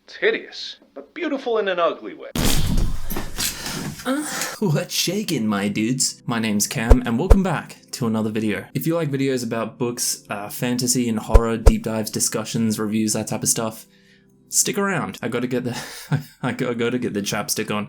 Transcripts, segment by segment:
It's hideous, but beautiful in an ugly way. What's shaking, my dudes? My name's Cam, and welcome back to another video. If you like videos about books, fantasy and horror, deep dives, discussions, reviews, that type of stuff, stick around. I gotta get the chapstick on.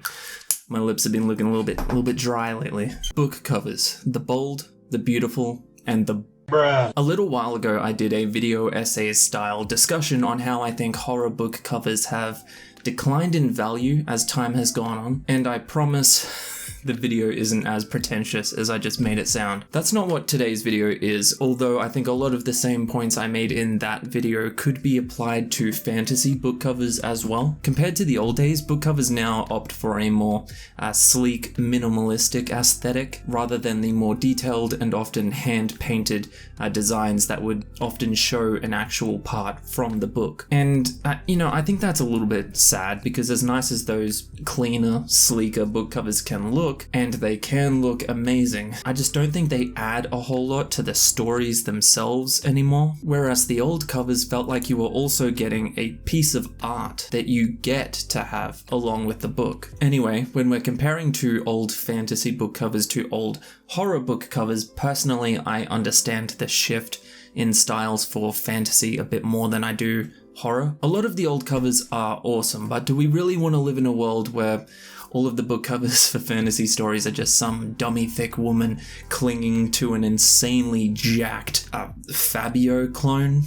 My lips have been looking a little bit dry lately. Book covers. The bold, the beautiful, and the bruh. A little while ago, I did a video essay style discussion on how I think horror book covers have declined in value as time has gone on, and I promise the video isn't as pretentious as I just made it sound. That's not what today's video is, although I think a lot of the same points I made in that video could be applied to fantasy book covers as well. Compared to the old days, book covers now opt for a more sleek, minimalistic aesthetic, rather than the more detailed and often hand-painted designs that would often show an actual part from the book. And, I think that's a little bit sad, because as nice as those cleaner, sleeker book covers can look, and they can look amazing, I just don't think they add a whole lot to the stories themselves anymore. Whereas the old covers felt like you were also getting a piece of art that you get to have along with the book. Anyway, when we're comparing to old fantasy book covers to old horror book covers, personally I understand the shift in styles for fantasy a bit more than I do horror. A lot of the old covers are awesome, but do we really want to live in a world where all of the book covers for fantasy stories are just some dummy thick woman clinging to an insanely jacked Fabio clone?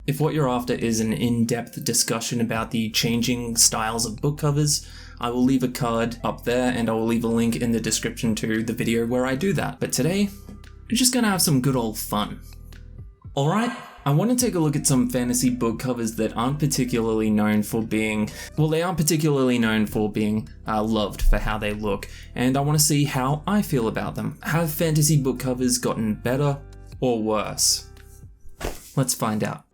If what you're after is an in-depth discussion about the changing styles of book covers, I will leave a card up there and I will leave a link in the description to the video where I do that. But today, we're just gonna have some good old fun. Alright? I want to take a look at some fantasy book covers that aren't particularly known for being, loved for how they look, and I want to see how I feel about them. Have fantasy book covers gotten better or worse? Let's find out.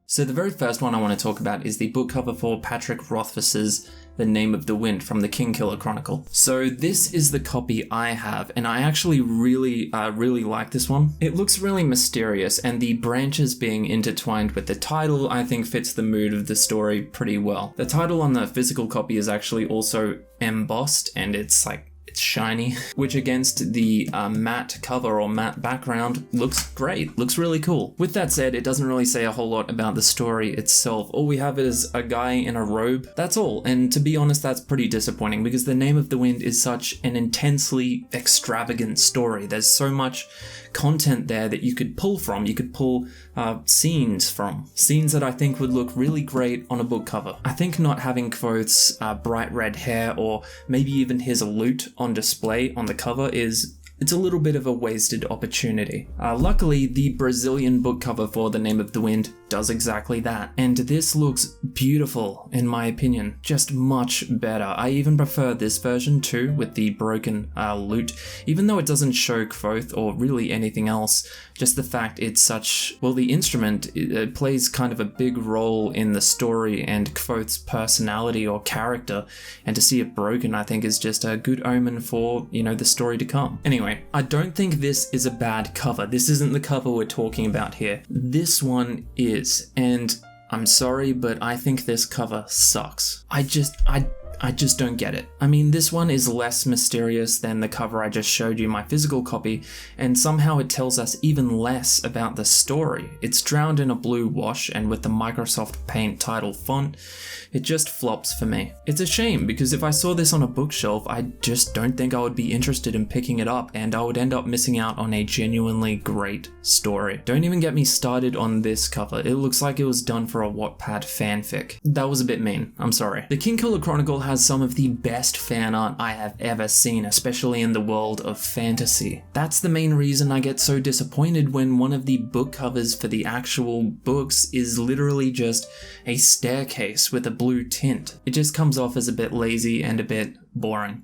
So the very first one I want to talk about is the book cover for Patrick Rothfuss's The Name of the Wind from the Kingkiller Chronicle. So this is the copy I have, and I actually really like this one. It looks really mysterious, and the branches being intertwined with the title I think fits the mood of the story pretty well. The title on the physical copy is actually also embossed, and it's shiny, which against the matte cover or matte background looks great, looks really cool. With that said, it doesn't really say a whole lot about the story itself. All we have is a guy in a robe, that's all, and to be honest that's pretty disappointing because The Name of the Wind is such an intensely extravagant story. There's so much content there that you could pull from. You could pull scenes that I think would look really great on a book cover. I think not having Quoth's bright red hair or maybe even his lute on display on the cover it's a little bit of a wasted opportunity. Luckily, the Brazilian book cover for The Name of the Wind does exactly that, and this looks beautiful in my opinion, just much better. I even prefer this version too, with the broken lute, even though it doesn't show Quoth or really anything else. Just the fact it's the instrument it plays kind of a big role in the story and Quoth's personality or character, and to see it broken I think is just a good omen for, the story to come. Anyway, I don't think this is a bad cover. This isn't the cover we're talking about here. This one is, and I'm sorry, but I think this cover sucks. I just don't get it. I mean, this one is less mysterious than the cover I just showed you, my physical copy, and somehow it tells us even less about the story. It's drowned in a blue wash, and with the Microsoft Paint title font, it just flops for me. It's a shame, because if I saw this on a bookshelf, I just don't think I would be interested in picking it up, and I would end up missing out on a genuinely great story. Don't even get me started on this cover. It looks like it was done for a Wattpad fanfic. That was a bit mean, I'm sorry. The Kingkiller Chronicle has some of the best fan art I have ever seen, especially in the world of fantasy. That's the main reason I get so disappointed when one of the book covers for the actual books is literally just a staircase with a blue tint. It just comes off as a bit lazy and a bit boring.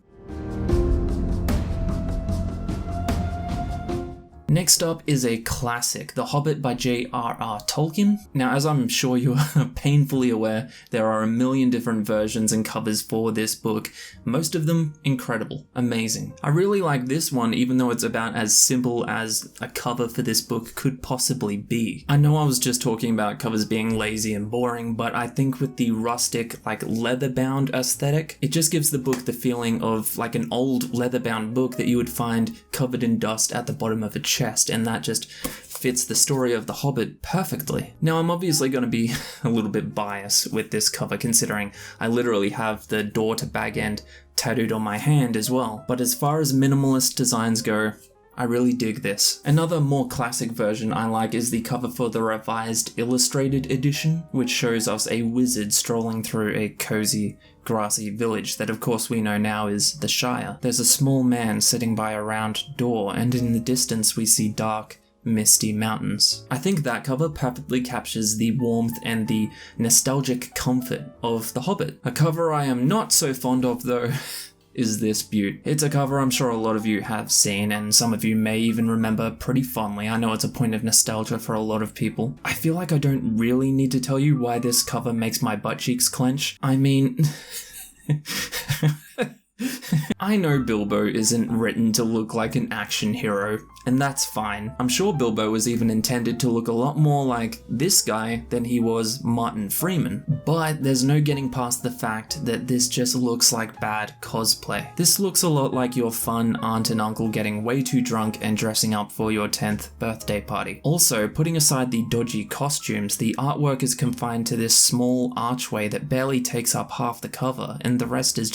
Next up is a classic, The Hobbit by J.R.R. Tolkien. Now, as I'm sure you are painfully aware, there are a million different versions and covers for this book, most of them incredible, amazing. I really like this one, even though it's about as simple as a cover for this book could possibly be. I know I was just talking about covers being lazy and boring, but I think with the rustic, like leather-bound aesthetic, it just gives the book the feeling of like an old leather-bound book that you would find covered in dust at the bottom of a chest, and that just fits the story of The Hobbit perfectly. Now, I'm obviously going to be a little bit biased with this cover, considering I literally have the door to bag end tattooed on my hand as well, but as far as minimalist designs go, I really dig this. Another more classic version I like is the cover for the revised illustrated edition, which shows us a wizard strolling through a cozy, grassy village that of course we know now is the Shire. There's a small man sitting by a round door, and in the distance we see dark, misty mountains. I think that cover perfectly captures the warmth and the nostalgic comfort of The Hobbit. A cover I am not so fond of though is this beaut. It's a cover I'm sure a lot of you have seen, and some of you may even remember pretty fondly. I know it's a point of nostalgia for a lot of people. I feel like I don't really need to tell you why this cover makes my butt cheeks clench. I mean... I know Bilbo isn't written to look like an action hero, and that's fine. I'm sure Bilbo was even intended to look a lot more like this guy than he was Martin Freeman, but there's no getting past the fact that this just looks like bad cosplay. This looks a lot like your fun aunt and uncle getting way too drunk and dressing up for your 10th birthday party. Also, putting aside the dodgy costumes, the artwork is confined to this small archway that barely takes up half the cover, and the rest is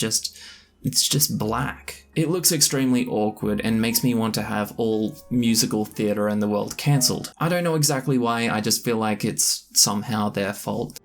it's just black. It looks extremely awkward and makes me want to have all musical theatre in the world cancelled. I don't know exactly why, I just feel like it's somehow their fault.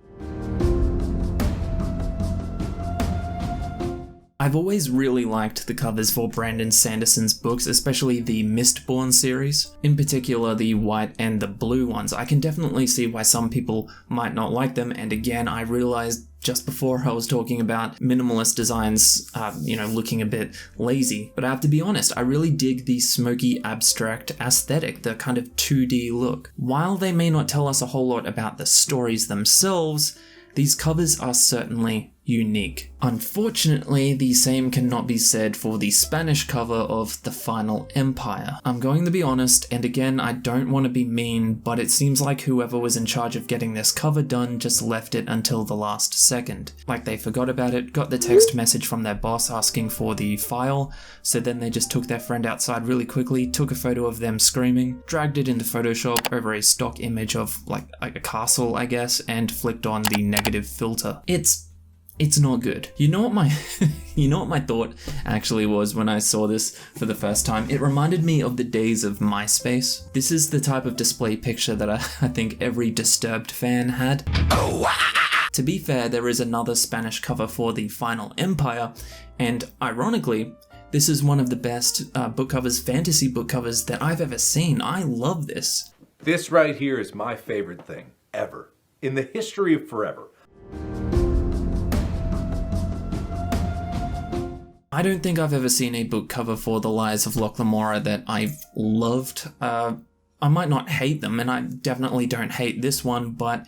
I've always really liked the covers for Brandon Sanderson's books, especially the Mistborn series. In particular, the white and the blue ones. I can definitely see why some people might not like them, and again, I realized just before I was talking about minimalist designs, looking a bit lazy. But I have to be honest, I really dig the smoky abstract aesthetic, the kind of 2D look. While they may not tell us a whole lot about the stories themselves, these covers are certainly unique. Unfortunately, the same cannot be said for the Spanish cover of The Final Empire. I'm going to be honest, and again, I don't want to be mean, but it seems like whoever was in charge of getting this cover done just left it until the last second. Like they forgot about it, got the text message from their boss asking for the file, so then they just took their friend outside really quickly, took a photo of them screaming, dragged it into Photoshop over a stock image of like a castle, I guess, and flicked on the negative filter. It's not good. You know what my thought actually was when I saw this for the first time? It reminded me of the days of MySpace. This is the type of display picture that I think every Disturbed fan had. To be fair, there is another Spanish cover for The Final Empire, and ironically, this is one of the best book covers, fantasy book covers that I've ever seen. I love this. This right here is my favorite thing ever in the history of forever. I don't think I've ever seen a book cover for The Lies of Locke Lamora that I've loved. I might not hate them, and I definitely don't hate this one, but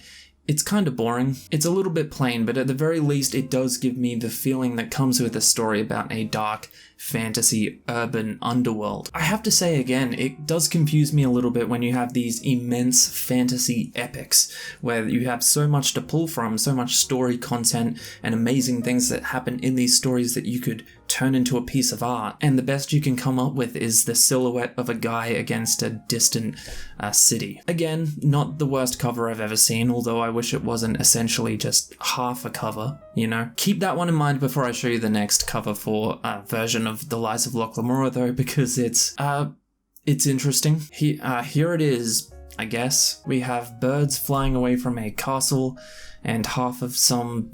it's kind of boring. It's a little bit plain, but at the very least it does give me the feeling that comes with a story about a dark, fantasy, urban underworld. I have to say again, it does confuse me a little bit when you have these immense fantasy epics, where you have so much to pull from, so much story content, and amazing things that happen in these stories that you could turn into a piece of art, and the best you can come up with is the silhouette of a guy against a distant city. Again, not the worst cover I've ever seen, although I wish it wasn't essentially just half a cover, you know? Keep that one in mind before I show you the next cover for a version of The Lies of Locke Lamora, though, because it's interesting. Here it is, I guess. We have birds flying away from a castle, and half of some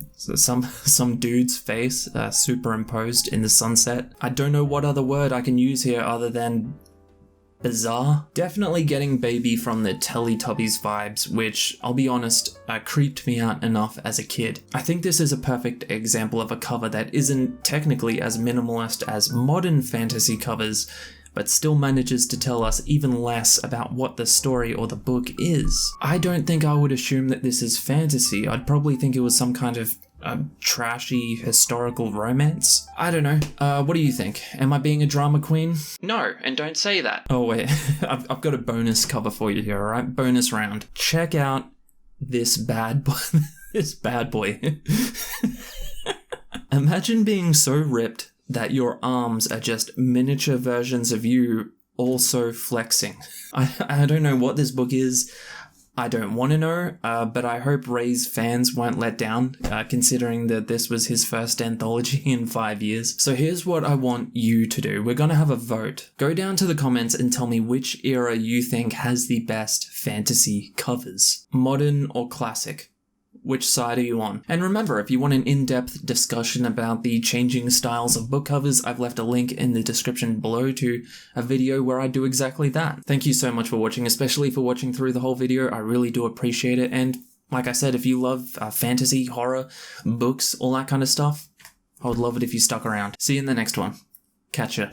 dude's face superimposed in the sunset. I don't know what other word I can use here other than bizarre. Definitely getting Baby from the Teletubbies vibes, which, I'll be honest, creeped me out enough as a kid. I think this is a perfect example of a cover that isn't technically as minimalist as modern fantasy covers, but still manages to tell us even less about what the story or the book is. I don't think I would assume that this is fantasy. I'd probably think it was some kind of trashy historical romance. I don't know. What do you think? Am I being a drama queen? No, and don't say that. Oh wait, I've got a bonus cover for you here, alright? Bonus round. Check out this bad boy. This bad boy. Imagine being so ripped that your arms are just miniature versions of you also flexing. I don't know what this book is. I don't want to know, but I hope Ray's fans won't let down, considering that this was his first anthology in 5 years. So here's what I want you to do. We're going to have a vote. Go down to the comments and tell me which era you think has the best fantasy covers. Modern or classic? Which side are you on? And remember, if you want an in-depth discussion about the changing styles of book covers, I've left a link in the description below to a video where I do exactly that. Thank you so much for watching, especially for watching through the whole video. I really do appreciate it. And like I said, if you love fantasy, horror, books, all that kind of stuff, I would love it if you stuck around. See you in the next one. Catch ya.